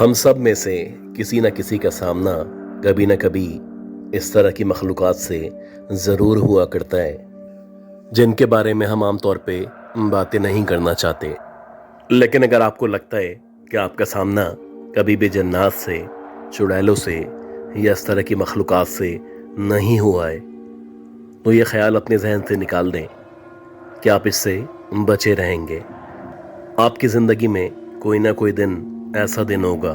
हम सब में से किसी न किसी का सामना कभी न कभी इस तरह की मखलूक़ात से ज़रूर हुआ करता है जिनके बारे में हम आम तौर पे बातें नहीं करना चाहते। लेकिन अगर आपको लगता है कि आपका सामना कभी भी जन्नात से, चुड़ैलों से या इस तरह की मखलूक़ात से नहीं हुआ है तो ये ख्याल अपने जहन से निकाल दें कि आप इससे बचे रहेंगे। आपकी ज़िंदगी में कोई ना कोई दिन ऐसा दिन होगा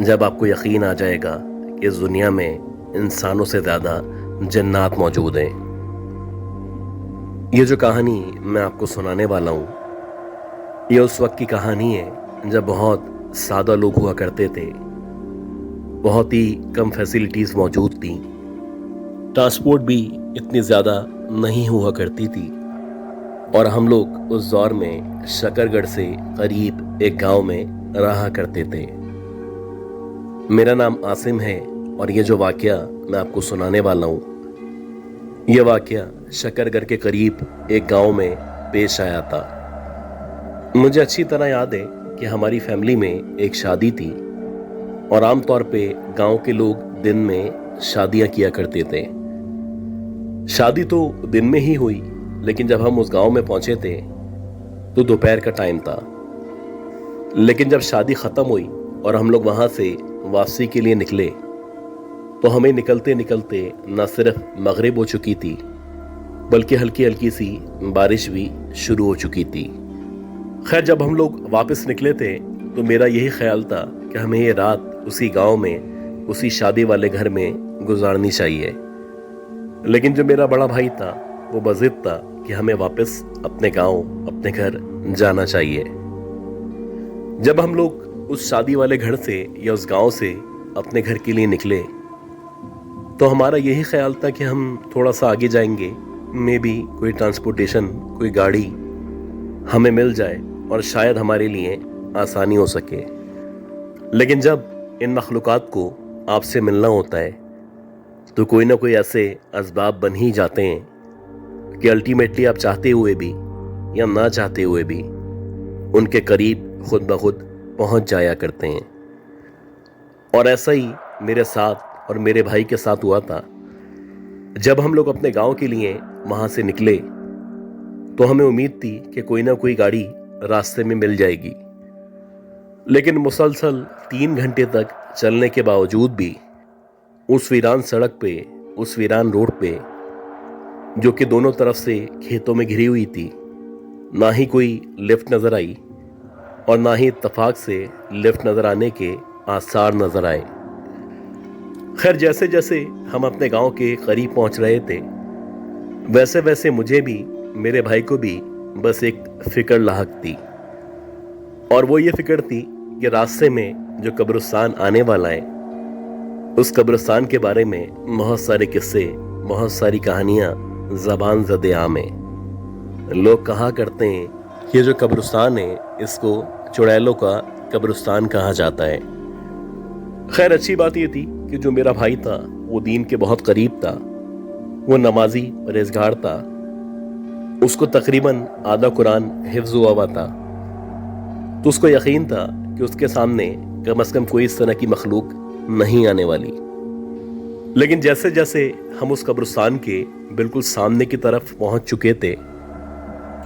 जब आपको यकीन आ जाएगा कि इस दुनिया में इंसानों से ज़्यादा जन्नात मौजूद हैं। ये जो कहानी मैं आपको सुनाने वाला हूँ ये उस वक्त की कहानी है जब बहुत सादा लोग हुआ करते थे, बहुत ही कम फैसिलिटीज़ मौजूद थी, ट्रांसपोर्ट भी इतनी ज़्यादा नहीं हुआ करती थी और हम लोग उस दौर में शकरगढ़ से करीब एक गांव में रहा करते थे। मेरा नाम आसिम है और ये जो वाक़या मैं आपको सुनाने वाला हूँ ये वाक़या शकरगढ़ के करीब एक गांव में पेश आया था। मुझे अच्छी तरह याद है कि हमारी फैमिली में एक शादी थी और आम तौर पे गांव के लोग दिन में शादियां किया करते थे। शादी तो दिन में ही हुई, लेकिन जब हम उस गांव में पहुंचे थे तो दोपहर का टाइम था। लेकिन जब शादी ख़त्म हुई और हम लोग वहाँ से वापसी के लिए निकले तो हमें निकलते निकलते न सिर्फ मगरिब हो चुकी थी बल्कि हल्की हल्की सी बारिश भी शुरू हो चुकी थी। खैर, जब हम लोग वापस निकले थे तो मेरा यही ख्याल था कि हमें ये रात उसी गांव में, उसी शादी वाले घर में गुजारनी चाहिए। लेकिन जो मेरा बड़ा भाई था वो बज़िद था कि हमें वापस अपने गांव, अपने घर जाना चाहिए। जब हम लोग उस शादी वाले घर से या उस गांव से अपने घर के लिए निकले तो हमारा यही ख्याल था कि हम थोड़ा सा आगे जाएंगे, मे बी कोई ट्रांसपोर्टेशन, कोई गाड़ी हमें मिल जाए और शायद हमारे लिए आसानी हो सके। लेकिन जब इन मखलूक़ात को आपसे मिलना होता है तो कोई ना कोई ऐसे असबाब बन ही जाते हैं कि अल्टीमेटली आप चाहते हुए भी या ना चाहते हुए भी उनके करीब खुद ब खुद पहुंच जाया करते हैं। और ऐसा ही मेरे साथ और मेरे भाई के साथ हुआ था। जब हम लोग अपने गांव के लिए वहां से निकले तो हमें उम्मीद थी कि कोई ना कोई गाड़ी रास्ते में मिल जाएगी, लेकिन मुसलसल 3 घंटे तक चलने के बावजूद भी उस वीरान सड़क पे, उस वीरान रोड पे जो कि दोनों तरफ से खेतों में घिरी हुई थी, ना ही कोई लिफ्ट नजर आई और ना ही इत्तफाक से लिफ्ट नजर आने के आसार नजर आए। खैर, जैसे जैसे हम अपने गांव के करीब पहुंच रहे थे वैसे वैसे मुझे भी, मेरे भाई को भी बस एक फिक्र लाहक थी और वो ये फिक्र थी कि रास्ते में जो कब्रिस्तान आने वाला है उस कब्रिस्तान के बारे में बहुत सारे किस्से, बहुत सारी कहानियां ज़बान ज़दे आम हैं। लोग कहा करते हैं कि ये जो कब्रिस्तान है इसको चुड़ैलों का कब्रिस्तान कहा जाता है। खैर, अच्छी बात ये थी कि जो मेरा भाई था वो दीन के बहुत करीब था, वो नमाजी परहेज़गार था, उसको तकरीबन आधा कुरान हिफ्ज़ हुआ हुआ था, तो उसको यकीन था कि उसके सामने कम से कम कोई इस तरह की मखलूक नहीं आने वाली। लेकिन जैसे जैसे हम उस कब्रिस्तान के बिल्कुल सामने की तरफ पहुंच चुके थे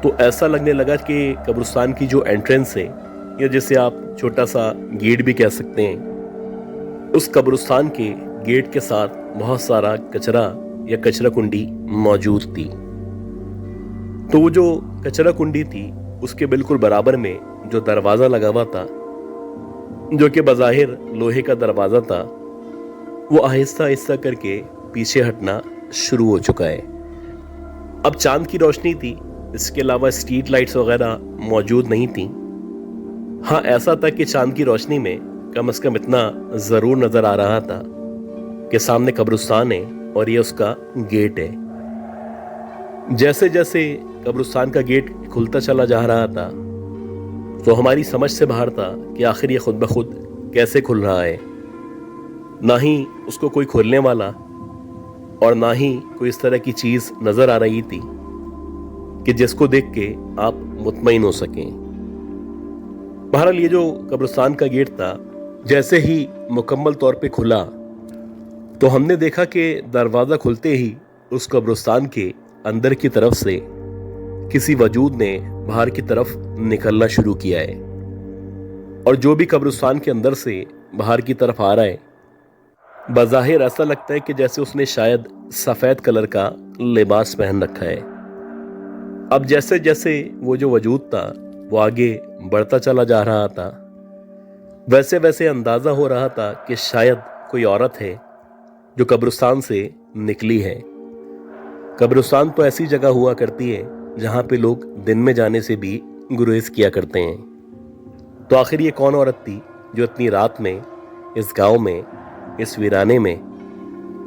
तो ऐसा लगने लगा कि कब्रिस्तान की जो एंट्रेंस है या जिसे आप छोटा सा गेट भी कह सकते हैं, उस कब्रिस्तान के गेट के साथ बहुत सारा कचरा या कचरा कुंडी मौजूद थी। तो वो जो कचरा कुंडी थी उसके बिल्कुल बराबर में जो दरवाज़ा लगा हुआ था, जो कि बज़ाहिर लोहे का दरवाज़ा था, वो आहिस्ता आहिस्ता करके पीछे हटना शुरू हो चुका है। अब चांद की रोशनी थी, इसके अलावा स्ट्रीट लाइट्स वगैरह मौजूद नहीं थी। हाँ, ऐसा था कि चांद की रोशनी में कम से कम इतना ज़रूर नज़र आ रहा था कि सामने कब्रिस्तान है और ये उसका गेट है। जैसे जैसे कब्रिस्तान का गेट खुलता चला जा रहा था तो हमारी समझ से बाहर था कि आखिर ये खुद ब खुद कैसे खुल रहा है। ना ही उसको कोई खोलने वाला और ना ही कोई इस तरह की चीज़ नज़र आ रही थी कि जिसको देख के आप मुतमईन हो सकें। बहरहाल ये जो कब्रिस्तान का गेट था जैसे ही मुकम्मल तौर पे खुला तो हमने देखा कि दरवाज़ा खुलते ही उस कब्रिस्तान के अंदर की तरफ से किसी वजूद ने बाहर की तरफ निकलना शुरू किया है। और जो भी कब्रिस्तान के अंदर से बाहर की तरफ आ रहा है, बज़ाहिर ऐसा लगता है कि जैसे उसने शायद सफ़ेद कलर का लिबास पहन रखा है। अब जैसे जैसे वो जो वजूद था वो आगे बढ़ता चला जा रहा था, वैसे वैसे अंदाज़ा हो रहा था कि शायद कोई औरत है जो कब्रिस्तान से निकली है। कब्रिस्तान तो ऐसी जगह हुआ करती है जहाँ पे लोग दिन में जाने से भी गुरेज किया करते हैं। तो आखिर ये कौन औरत थी जो इतनी रात में इस गांव में, इस वीराने में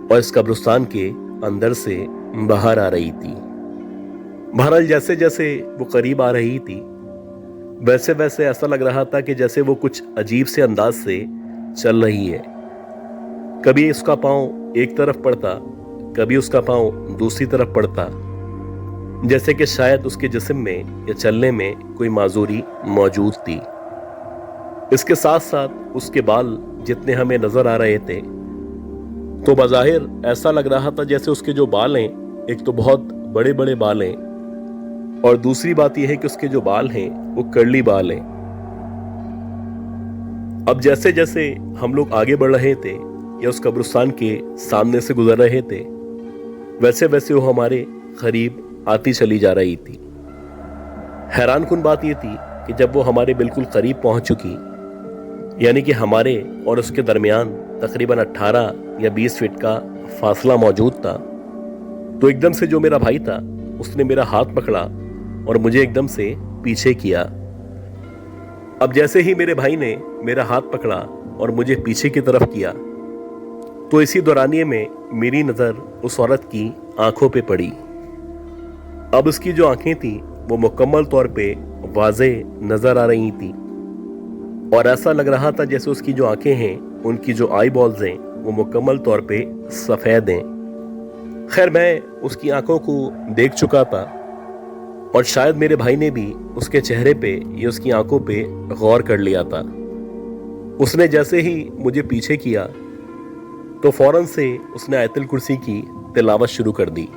और इस कब्रिस्तान के अंदर से बाहर आ रही थी? बहरहाल जैसे जैसे वो करीब आ रही थी वैसे वैसे ऐसा लग रहा था कि जैसे वो कुछ अजीब से अंदाज से चल रही है। कभी उसका पाँव एक तरफ पड़ता, कभी उसका पाँव दूसरी तरफ पड़ता, जैसे कि शायद उसके जिस्म में या चलने में कोई माजूरी मौजूद थी। इसके साथ साथ उसके बाल जितने हमें नजर आ रहे थे तो बज़ाहिर ऐसा लग रहा था जैसे उसके जो बाल हैं, एक तो बहुत बड़े बड़े बाल हैं और दूसरी बात यह है कि उसके जो बाल हैं वो कर्ली बाल हैं। अब जैसे जैसे हम लोग आगे बढ़ रहे थे या उस कब्रिस्तान के सामने से गुजर रहे थे, वैसे वैसे वो हमारे करीब आती चली जा रही थी। हैरानकुन बात यह थी कि जब वो हमारे बिल्कुल करीब पहुंच चुकी, यानी कि हमारे और उसके दरमियान तकरीबन 18 या 20 फीट का फासला मौजूद था, तो एकदम से जो मेरा भाई था उसने मेरा हाथ पकड़ा और मुझे एकदम से पीछे किया। अब जैसे ही मेरे भाई ने मेरा हाथ पकड़ा और मुझे पीछे की तरफ किया तो इसी दौरानिये में मेरी नज़र उस औरत की आंखों पे पड़ी। अब उसकी जो आंखें थी वो मुकम्मल तौर पे वाज़े नज़र आ रही थी और ऐसा लग रहा था जैसे उसकी जो आंखें हैं, उनकी जो आई बॉल्स हैं वो मुकम्मल तौर पे सफ़ेद हैं। खैर मैं उसकी आंखों को देख चुका था और शायद मेरे भाई ने भी उसके चेहरे पे या उसकी आंखों पे गौर कर लिया था। उसने जैसे ही मुझे पीछे किया तो फौरन से उसने आयतुल कुर्सी की तिलावत शुरू कर दी।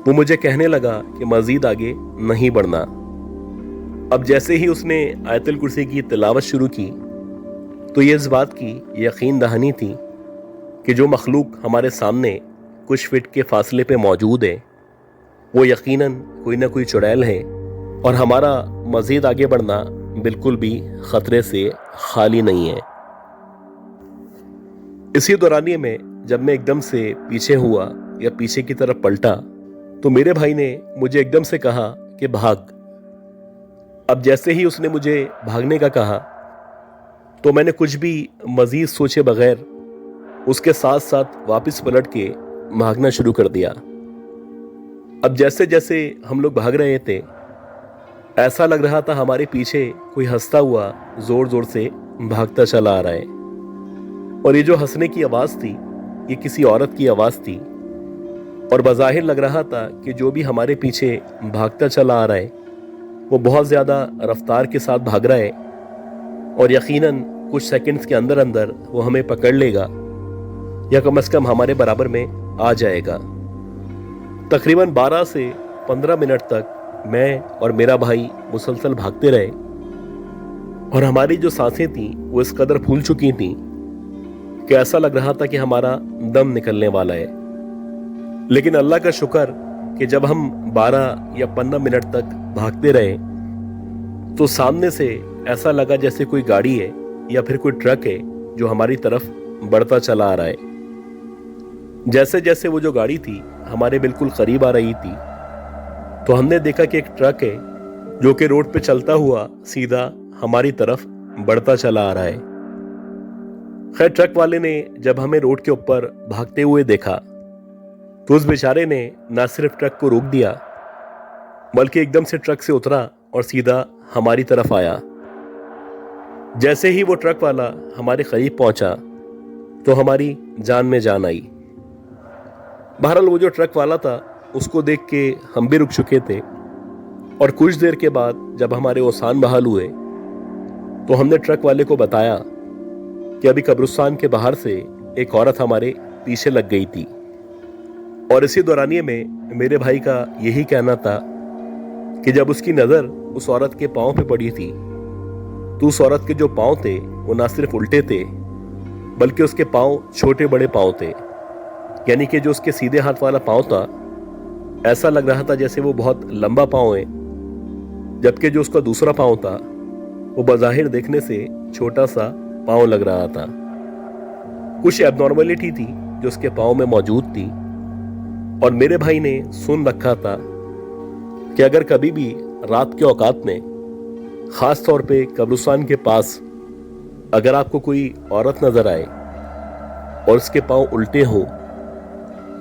वो मुझे कहने लगा कि मज़ीद आगे नहीं बढ़ना। अब जैसे ही उसने आयतुल कुर्सी की तिलावत शुरू की तो ये इस बात की यकीन दहानी थी कि जो मखलूक हमारे सामने कुछ फिट के फासले पे मौजूद है वो यकीनन कोई ना कोई चुड़ैल है और हमारा मज़ीद आगे बढ़ना बिल्कुल भी ख़तरे से खाली नहीं है। इसी दौरानिये में जब मैं एकदम से पीछे हुआ या पीछे की तरफ पलटा तो मेरे भाई ने मुझे एकदम से कहा कि भाग। अब जैसे ही उसने मुझे भागने का कहा तो मैंने कुछ भी मज़ीद सोचे बगैर उसके साथ साथ वापस पलट के भागना शुरू कर दिया। अब जैसे जैसे हम लोग भाग रहे थे ऐसा लग रहा था हमारे पीछे कोई हंसता हुआ जोर जोर से भागता चला आ रहा है और ये जो हंसने की आवाज़ थी ये किसी औरत की आवाज़ थी और बज़ाहिर लग रहा था कि जो भी हमारे पीछे भागता चला आ रहा है वो बहुत ज़्यादा रफ्तार के साथ भाग रहा है और यकीनन कुछ सेकंड्स के अंदर अंदर वो हमें पकड़ लेगा या कम से कम हमारे बराबर में आ जाएगा। तकरीबन 12 से 15 मिनट तक मैं और मेरा भाई मुसलसल भागते रहे और हमारी जो सांसें थीं वो इस कदर फूल चुकी थीं कि ऐसा लग रहा था कि हमारा दम निकलने वाला है। लेकिन अल्लाह का शुक्र कि जब हम 12 या 15 मिनट तक भागते रहे तो सामने से ऐसा लगा जैसे कोई गाड़ी है या फिर कोई ट्रक है जो हमारी तरफ बढ़ता चला आ रहा है। जैसे जैसे वो जो गाड़ी थी हमारे बिल्कुल करीब आ रही थी तो हमने देखा कि एक ट्रक है जो कि रोड पे चलता हुआ सीधा हमारी तरफ बढ़ता चला आ रहा है। खैर ट्रक वाले ने जब हमें रोड के ऊपर भागते हुए देखा तो उस बेचारे ने न सिर्फ ट्रक को रोक दिया बल्कि एकदम से ट्रक से उतरा और सीधा हमारी तरफ आया। जैसे ही वो ट्रक वाला हमारे करीब पहुंचा तो हमारी जान में जान आई। बहरहाल वो जो ट्रक वाला था उसको देख के हम भी रुक चुके थे और कुछ देर के बाद जब हमारे ओसान बहाल हुए तो हमने ट्रक वाले को बताया कि अभी कब्रिस्तान के बाहर से एक औरत हमारे पीछे लग गई थी और इसी दौरानिए में मेरे भाई का यही कहना था कि जब उसकी नज़र उस औरत के पाँव पे पड़ी थी तो उस औरत के जो पाँव थे वो ना सिर्फ उल्टे थे बल्कि उसके पाँव छोटे बड़े पाँव थे। यानी कि जो उसके सीधे हाथ वाला पाँव था ऐसा लग रहा था जैसे वो बहुत लंबा पाँव है, जबकि जो उसका दूसरा पाँव था वो बज़ाहिर देखने से छोटा सा पाँव लग रहा था। कुछ एबनॉर्मलिटी थी जो उसके पाँव में मौजूद थी और मेरे भाई ने सुन रखा था कि अगर कभी भी रात के औकात में ख़ास तौर पे कब्रिस्तान के पास अगर आपको कोई औरत नज़र आए और उसके पाँव उल्टे हों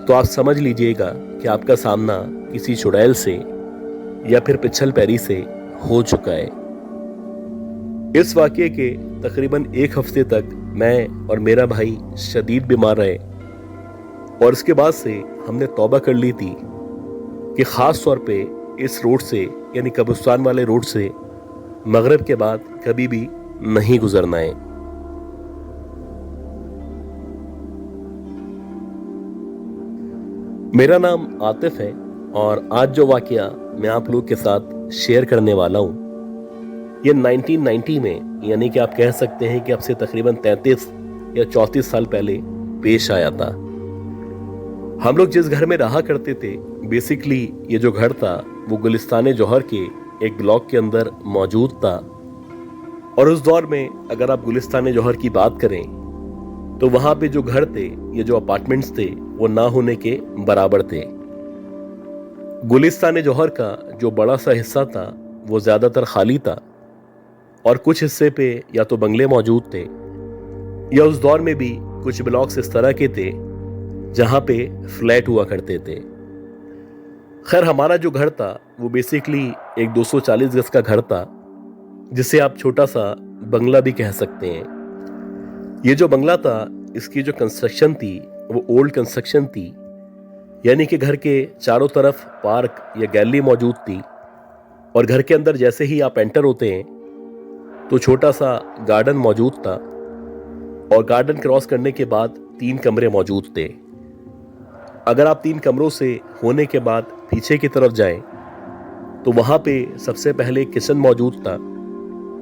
तो आप समझ लीजिएगा कि आपका सामना किसी चुड़ैल से या फिर पिछल पैरी से हो चुका है। इस वाक़ये के तकरीबन एक हफ्ते तक मैं और मेरा भाई शदीद बीमार रहे और इसके बाद से हमने तौबा कर ली थी कि ख़ास तौर पे इस रोड से यानी कब्रिस्तान वाले रोड से मगरिब के बाद कभी भी नहीं गुजरना है। मेरा नाम आतिफ है और आज जो वाक़या मैं आप लोग के साथ शेयर करने वाला हूँ ये 1990 में यानी कि आप कह सकते हैं कि अब से तकरीबन 33 या 34 साल पहले पेश आया था। हम लोग जिस घर में रहा करते थे बेसिकली ये जो घर था वो गुलिस्तान जौहर के एक ब्लॉक के अंदर मौजूद था और उस दौर में अगर आप गुलिस्तान जौहर की बात करें तो वहाँ पे जो घर थे ये जो अपार्टमेंट्स थे वो ना होने के बराबर थे। गुलिस्तान जौहर का जो बड़ा सा हिस्सा था वो ज़्यादातर खाली था और कुछ हिस्से पे या तो बंगले मौजूद थे या उस दौर में भी कुछ ब्लॉक्स इस तरह के थे जहाँ पे फ्लैट हुआ करते थे। खैर हमारा जो घर था वो बेसिकली एक 240 गज का घर था जिसे आप छोटा सा बंगला भी कह सकते हैं। ये जो बंगला था इसकी जो कंस्ट्रक्शन थी वो ओल्ड कंस्ट्रक्शन थी यानी कि घर के चारों तरफ पार्क या गैलरी मौजूद थी और घर के अंदर जैसे ही आप एंटर होते हैं तो छोटा सा गार्डन मौजूद था और गार्डन क्रॉस करने के बाद 3 कमरे मौजूद थे। अगर आप 3 कमरों से होने के बाद पीछे की तरफ जाएं तो वहाँ पे सबसे पहले किचन मौजूद था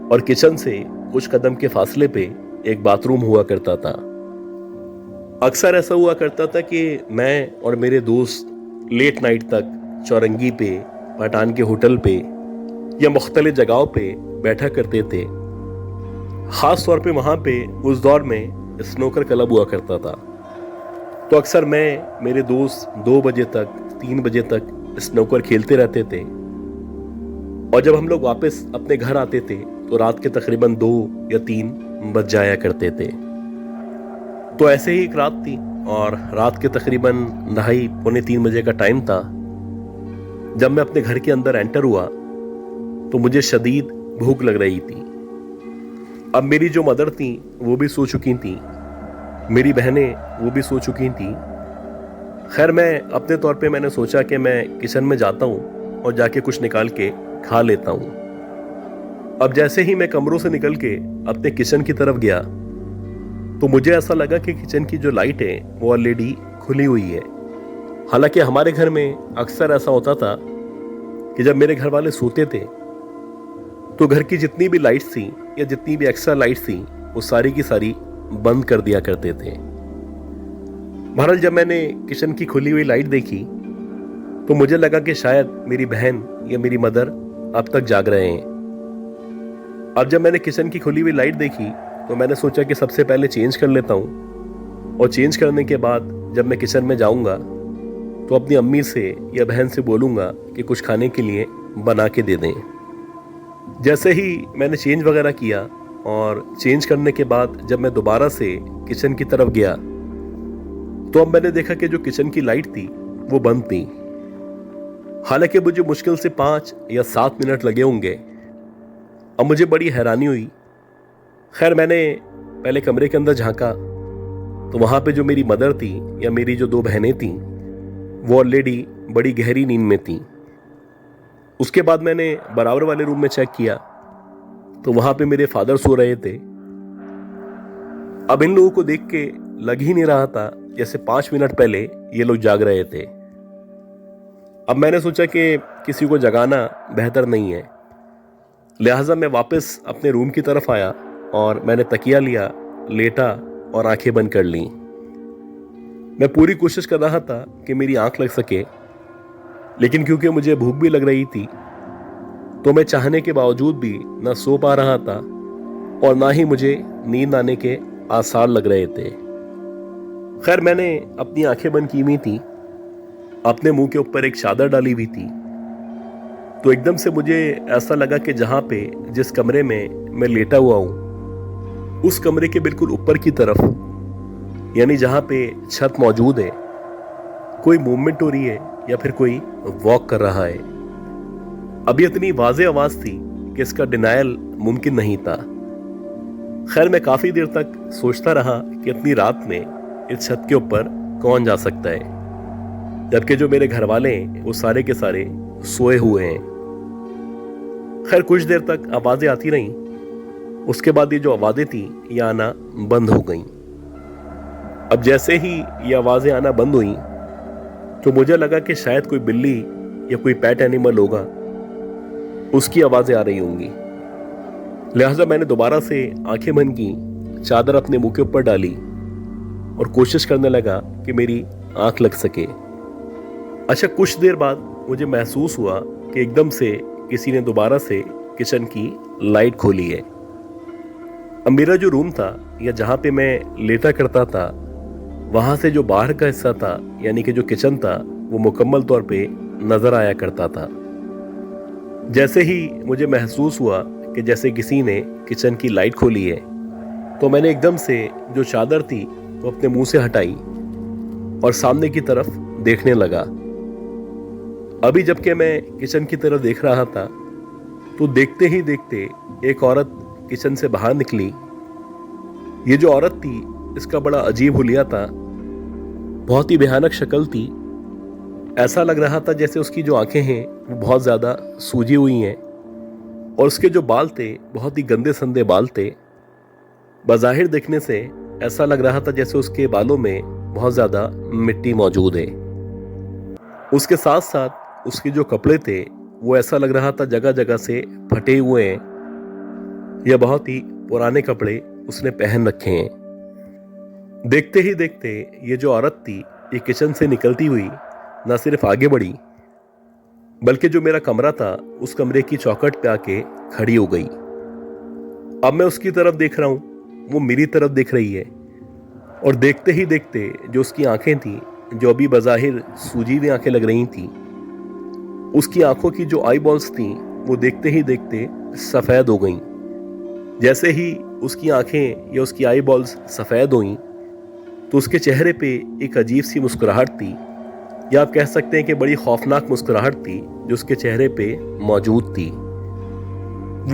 और किचन से कुछ कदम के फासले पे एक बाथरूम हुआ करता था। अक्सर ऐसा हुआ करता था कि मैं और मेरे दोस्त लेट नाइट तक चौरंगी पे, पठान के होटल पे या मुख्तलिफ जगहों पे बैठा करते थे। ख़ास तौर पे वहाँ पे उस दौर में स्नूकर क्लब हुआ करता था तो अक्सर मैं मेरे दोस्त 2 बजे तक 3 बजे तक स्नूकर खेलते रहते थे और जब हम लोग वापस अपने घर आते थे तो रात के तकरीबन 2 या 3 बज जाया करते थे। तो ऐसे ही एक रात थी और रात के तकरीबन 2:30-3 बजे का टाइम था जब मैं अपने घर के अंदर एंटर हुआ तो मुझे शदीद भूख लग रही थी। अब मेरी जो मदर थी वो भी सो चुकी थी, मेरी बहनें वो भी सो चुकी थी। खैर मैं अपने तौर पे मैंने सोचा कि मैं किचन में जाता हूँ और जाके कुछ निकाल के खा लेता हूँ। अब जैसे ही मैं कमरों से निकल के अपने किचन की तरफ गया तो मुझे ऐसा लगा कि किचन की जो लाइट है वो ऑलरेडी खुली हुई है। हालांकि हमारे घर में अक्सर ऐसा होता था कि जब मेरे घर वाले सोते थे तो घर की जितनी भी लाइट्स थी या जितनी भी एक्स्ट्रा लाइट्स थी वो सारी की सारी बंद कर दिया करते थे। बहरहाल जब मैंने किचन की खुली हुई लाइट देखी तो मुझे लगा कि शायद मेरी बहन या मेरी मदर अब तक जाग रहे हैं। अब जब मैंने किचन की खुली हुई लाइट देखी तो मैंने सोचा कि सबसे पहले चेंज कर लेता हूँ और चेंज करने के बाद जब मैं किचन में जाऊँगा तो अपनी अम्मी से या बहन से बोलूँगा कि कुछ खाने के लिए बना के दे दें। जैसे ही मैंने चेंज वगैरह किया और चेंज करने के बाद जब मैं दोबारा से किचन की तरफ गया तो अब मैंने देखा कि जो किचन की लाइट थी वो बंद थी। हालांकि मुझे मुश्किल से 5 या 7 मिनट लगे होंगे। अब मुझे बड़ी हैरानी हुई। खैर मैंने पहले कमरे के अंदर झांका तो वहाँ पे जो मेरी मदर थी या मेरी जो 2 बहनें थीं वो ऑलरेडी बड़ी गहरी नींद में थीं। उसके बाद मैंने बराबर वाले रूम में चेक किया तो वहाँ पे मेरे फादर सो रहे थे। अब इन लोगों को देख के लग ही नहीं रहा था जैसे 5 मिनट पहले ये लोग जाग रहे थे। अब मैंने सोचा कि किसी को जगाना बेहतर नहीं है, लिहाजा मैं वापस अपने रूम की तरफ आया और मैंने तकिया लिया, लेटा और आंखें बंद कर लीं। मैं पूरी कोशिश कर रहा था कि मेरी आंख लग सके, लेकिन क्योंकि मुझे भूख भी लग रही थी तो मैं चाहने के बावजूद भी ना सो पा रहा था और ना ही मुझे नींद आने के आसार लग रहे थे। खैर, मैंने अपनी आंखें बंद की हुई थी, अपने मुंह के ऊपर एक चादर डाली हुई थी, तो एकदम से मुझे ऐसा लगा कि जहां पे जिस कमरे में मैं लेटा हुआ हूं उस कमरे के बिल्कुल ऊपर की तरफ, यानी जहां पे छत मौजूद है, कोई मूवमेंट हो रही है या फिर कोई वॉक कर रहा है। अभी इतनी वाज़ेह आवाज थी कि इसका डिनायल मुमकिन नहीं था। खैर, मैं काफी देर तक सोचता रहा कि इतनी रात में इस छत के ऊपर कौन जा सकता है, जबकि जो मेरे घर वाले हैं वो सारे के सारे सोए हुए हैं। खैर, कुछ देर तक आवाजें आती रहीं, उसके बाद ये जो आवाजें थी ये आना बंद हो गईं। अब जैसे ही ये आवाजें आना बंद हुई तो मुझे लगा कि शायद कोई बिल्ली या कोई पेट एनिमल होगा, उसकी आवाजें आ रही होंगी। लिहाजा मैंने दोबारा से आंखें बंद की, चादर अपने मुंह के ऊपर डाली और कोशिश करने लगा कि मेरी आंख लग सके। अच्छा, कुछ देर बाद मुझे महसूस हुआ कि एकदम से किसी ने दोबारा से किचन की लाइट खोली है। अब मेरा जो रूम था या जहां पे मैं लेटा करता था, वहां से जो बाहर का हिस्सा था यानी कि जो किचन था वो मुकम्मल तौर पे नजर आया करता था। जैसे ही मुझे महसूस हुआ कि जैसे किसी ने किचन की लाइट खोली है, तो मैंने एकदम से जो चादर थी वो अपने मुंह से हटाई और सामने की तरफ देखने लगा। अभी जबकि मैं किचन की तरफ देख रहा था तो देखते ही देखते एक औरत किचन से बाहर निकली। ये जो औरत थी इसका बड़ा अजीब हुलिया था, बहुत ही भयानक शक्ल थी। ऐसा लग रहा था जैसे उसकी जो आंखें हैं वो बहुत ज्यादा सूजी हुई हैं और उसके जो बाल थे बहुत ही गंदे संदे बाल थे। बज़ाहिर देखने से ऐसा लग रहा था जैसे उसके बालों में बहुत ज्यादा मिट्टी मौजूद है। उसके साथ साथ उसके जो कपड़े थे वो ऐसा लग रहा था जगह जगह से फटे हुए हैं या बहुत ही पुराने कपड़े उसने पहन रखे हैं। देखते ही देखते ये जो औरत थी ये किचन से निकलती हुई न सिर्फ आगे बढ़ी, बल्कि जो मेरा कमरा था उस कमरे की चौखट पे आके खड़ी हो गई। अब मैं उसकी तरफ देख रहा हूं, वो मेरी तरफ देख रही है और देखते ही देखते जो उसकी आंखें थी, जो अभी बज़ाहिर सूजी हुई आंखें लग रही थी, उसकी आंखों की जो आई बॉल्स थी वो देखते ही देखते सफेद हो गईं। जैसे ही उसकी आंखें या उसकी आई बॉल्स सफेद हुईं तो उसके चेहरे पे एक अजीब सी मुस्कुराहट थी, या आप कह सकते हैं कि बड़ी खौफनाक मुस्कुराहट थी जो उसके चेहरे पे मौजूद थी।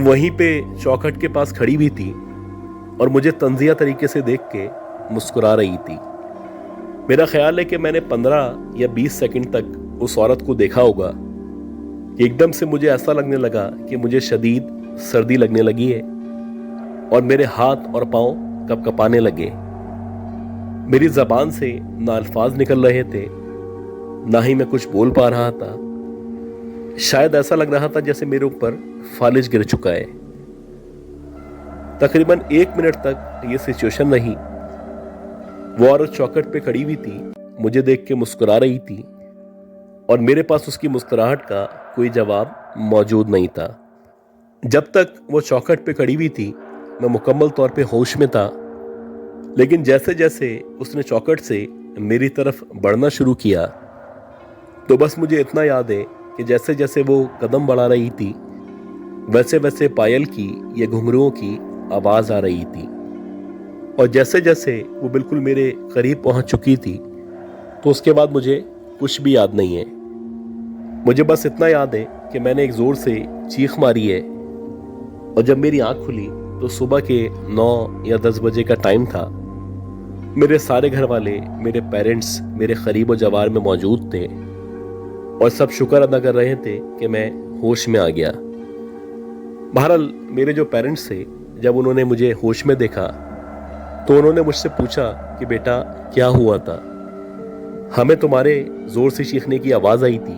वहीं पे चौखट के पास खड़ी भी थी और मुझे तंजिया तरीके से देख के मुस्कुरा रही थी। मेरा ख्याल है कि मैंने 15 या 20 सेकंड तक उस औरत को देखा होगा कि एकदम से मुझे ऐसा लगने लगा कि मुझे शदीद सर्दी लगने लगी है और मेरे हाथ और पांव कपकपाने लगे। मेरी जबान से ना अल्फाज निकल रहे थे, ना ही मैं कुछ बोल पा रहा था। शायद ऐसा लग रहा था जैसे मेरे ऊपर फालिज गिर चुका है। तकरीबन 1 मिनट तक ये सिचुएशन रही। वो औरत चौखट पे खड़ी हुई थी, मुझे देख के मुस्कुरा रही थी और मेरे पास उसकी मुस्कुराहट का कोई जवाब मौजूद नहीं था। जब तक वो चौखट पे खड़ी हुई थी मैं मुकम्मल तौर पे होश में था, लेकिन जैसे जैसे उसने चौखट से मेरी तरफ बढ़ना शुरू किया तो बस मुझे इतना याद है कि जैसे जैसे वो कदम बढ़ा रही थी वैसे वैसे पायल की या घुंघरुओं की आवाज आ रही थी और जैसे जैसे वो बिल्कुल मेरे करीब पहुंच चुकी थी तो उसके बाद मुझे कुछ भी याद नहीं है। मुझे बस इतना याद है कि मैंने एक जोर से चीख मारी है और जब मेरी आंख खुली तो सुबह के 9 या 10 बजे का टाइम था। मेरे सारे घर वाले, मेरे पेरेंट्स मेरे करीब व जवार में मौजूद थे और सब शुक्र अदा कर रहे थे कि मैं होश में आ गया। बहरहाल मेरे जो पेरेंट्स थे, जब उन्होंने मुझे होश में देखा तो उन्होंने मुझसे पूछा कि बेटा क्या हुआ था। हमें तुम्हारे जोर से चीखने की आवाज आई थी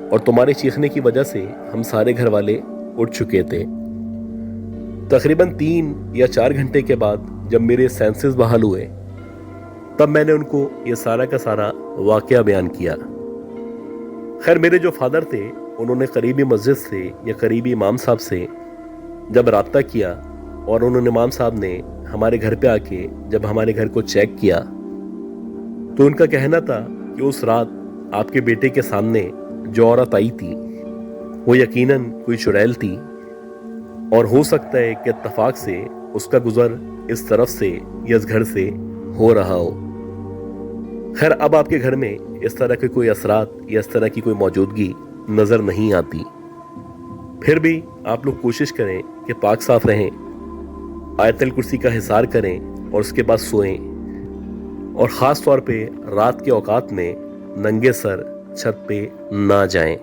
और तुम्हारे चीखने की वजह से हम सारे घर वाले उठ चुके थे। तकरीबन 3 या 4 घंटे के बाद जब मेरे सेंसेस बहाल हुए तब मैंने उनको ये सारा का सारा वाकया बयान किया। खैर मेरे जो फादर थे उन्होंने करीबी मस्जिद से या करीबी इमाम साहब से जब राब्ता किया और उन्होंने इमाम साहब ने हमारे घर पे आके जब हमारे घर को चेक किया तो उनका कहना था कि उस रात आपके बेटे के सामने जो औरत आई थी वो यकीनन कोई चुड़ैल थी और हो सकता है कि इत्तफाक से उसका गुजर इस तरफ से या इस घर से हो रहा हो। खैर अब आपके घर में इस तरह के कोई असरात या इस तरह की कोई मौजूदगी नजर नहीं आती, फिर भी आप लोग कोशिश करें कि पाक साफ रहें, आयतल कुर्सी का हिसार करें और उसके बाद सोएं और ख़ास तौर पे रात के औकात में नंगे सर छत पे ना जाएं।